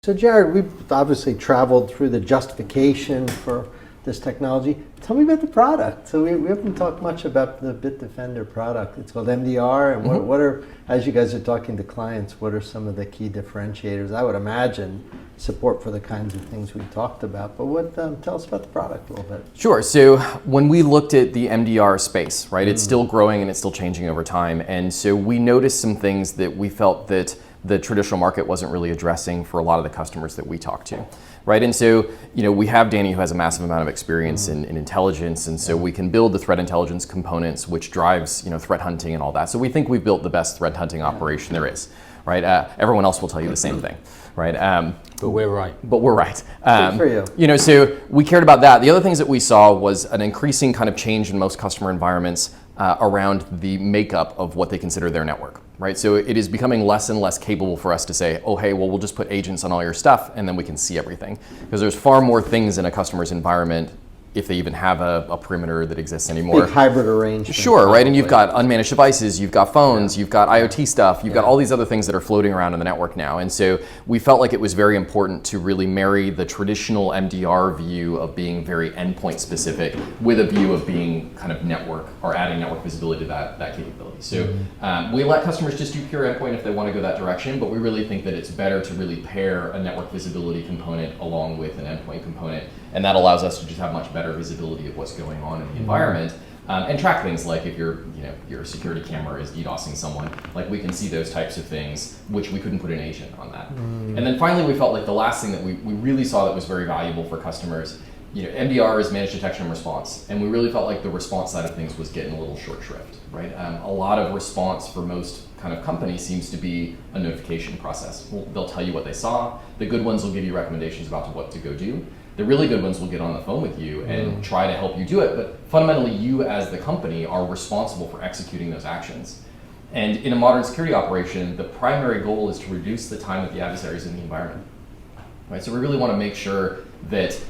So Jared, we've obviously traveled through the justification for this technology. Tell me about the product. So we haven't talked much about the Bitdefender product. It's called MDR, and what are, as you guys are talking to clients, what are some of the key differentiators? I would imagine support for the kinds of things we talked about, but tell us about the product a little bit. Sure, so when we looked at the MDR space, right, it's still growing and it's still changing over time, and so we noticed some things that we felt that the traditional market wasn't really addressing for a lot of the customers that we talk to, right? And so, we have Danny who has a massive amount of experience in intelligence, and so we can build the threat intelligence components, which drives, threat hunting and all that. So we think we've built the best threat hunting operation there is, right? Everyone else will tell you the same thing, right? But we're right. But we're right. Good for you. So we cared about that. The other things that we saw was an increasing kind of change in most customer environments around the makeup of what they consider their network, right? So it is becoming less and less capable for us to say, oh, hey, well, we'll just put agents on all your stuff and then we can see everything. Because there's far more things in a customer's environment, if they even have a perimeter that exists anymore. Big hybrid arrangement. Sure, right, and you've got unmanaged devices, you've got phones, you've got IoT stuff, you've got all these other things that are floating around in the network now. And so we felt like it was very important to really marry the traditional MDR view of being very endpoint specific with a view of being kind of network or adding network visibility to that capability. So we let customers just do pure endpoint if they want to go that direction, but we really think that it's better to really pair a network visibility component along with an endpoint component, and that allows us to just have much better visibility of what's going on in the environment, and track things like if your security camera is DDoSing someone, like we can see those types of things, which we couldn't put an agent on that. And then finally, we felt like the last thing that we really saw that was very valuable for customers, MDR is managed detection and response, and we really felt like the response side of things was getting a little short shrift, right? A lot of response for most kind of companies seems to be a notification process. Well, they'll tell you what they saw. The good ones will give you recommendations about what to go do. The really good ones will get on the phone with you and try to help you do it, but fundamentally you as the company are responsible for executing those actions. And in a modern security operation, the primary goal is to reduce the time that the adversary is in the environment, right? So we really want to make sure that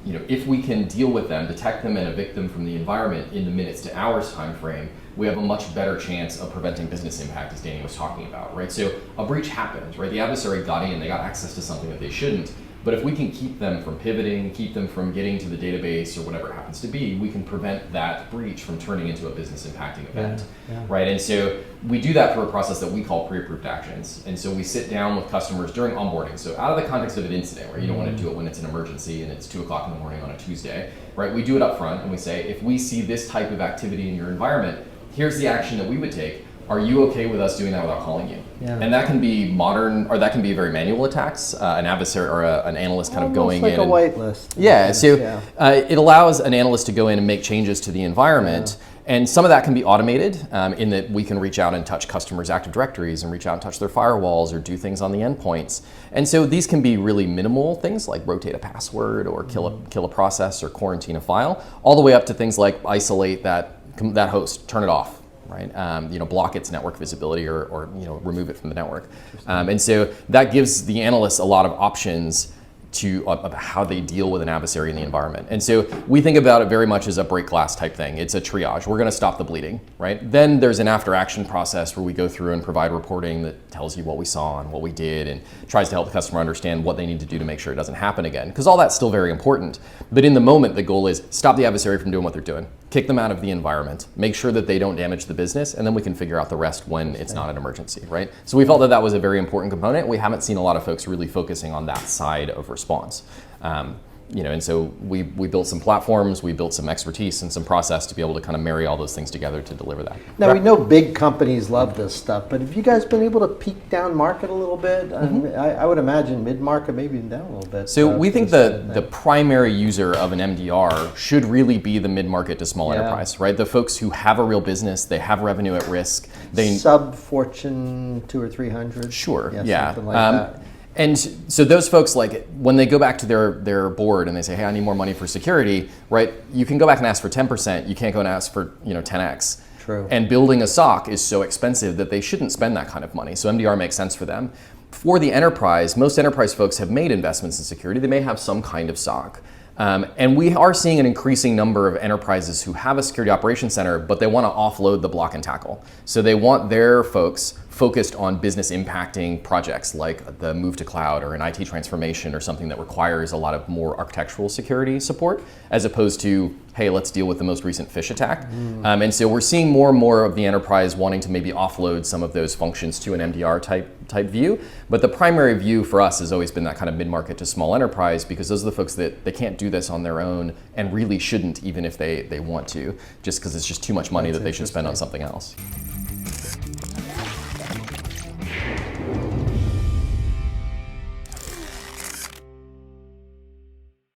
if we can deal with them, detect them and evict them from the environment in the minutes to hours time frame, we have a much better chance of preventing business impact, as Danny was talking about, right? So a breach happened, right? The adversary got in, they got access to something that they shouldn't. But if we can keep them from pivoting, keep them from getting to the database or whatever it happens to be, we can prevent that breach from turning into a business impacting event, right? And so we do that through a process that we call pre-approved actions. And so we sit down with customers during onboarding. So out of the context of an incident, where you don't want to do it when it's an emergency and it's 2 o'clock in the morning on a Tuesday, right? We do it up front and we say, if we see this type of activity in your environment, here's the action that we would take. Are you okay with us doing that without calling you? And that can be modern, or that can be very manual attacks, an adversary or an analyst kind of going like in. Almost like a whitelist. It allows an analyst to go in and make changes to the environment. And some of that can be automated in that we can reach out and touch customers' Active Directories and reach out and touch their firewalls or do things on the endpoints. And so these can be really minimal things like rotate a password or kill a process or quarantine a file, all the way up to things like isolate that host, turn it off. Right, block its network visibility or remove it from the network, and so that gives the analysts a lot of options of how they deal with an adversary in the environment. And so we think about it very much as a break glass type thing. It's a triage. We're going to stop the bleeding, right? Then there's an after action process where we go through and provide reporting that tells you what we saw and what we did and tries to help the customer understand what they need to do to make sure it doesn't happen again. Because all that's still very important. But in the moment, the goal is stop the adversary from doing what they're doing, kick them out of the environment, make sure that they don't damage the business, and then we can figure out the rest when it's not an emergency, right? So we felt that that was a very important component. We haven't seen a lot of folks really focusing on that side of response. And so we built some platforms, we built some expertise and some process to be able to kind of marry all those things together to deliver that. Now we know big companies love this stuff, but have you guys been able to peak down market a little bit? I would imagine mid-market maybe down a little bit. So we think the primary user of an MDR should really be the mid-market to small enterprise, right? The folks who have a real business, they have revenue at risk. They sub-Fortune 200 or 300? Sure, Something like that. And so those folks, like when they go back to their board and they say, hey, I need more money for security, right? You can go back and ask for 10%. You can't go and ask for 10x. True. And building a SOC is so expensive that they shouldn't spend that kind of money. So MDR makes sense for them. For the enterprise, most enterprise folks have made investments in security. They may have some kind of SOC. And we are seeing an increasing number of enterprises who have a security operations center, but they want to offload the block and tackle. So they want their folks focused on business impacting projects like the move to cloud or an IT transformation or something that requires a lot of more architectural security support, as opposed to, hey, let's deal with the most recent phish attack. And so we're seeing more and more of the enterprise wanting to maybe offload some of those functions to an MDR type view. But the primary view for us has always been that kind of mid-market to small enterprise, because those are the folks that they can't do this on their own and really shouldn't, even if they want to, just because it's just too much money that they should spend on something else.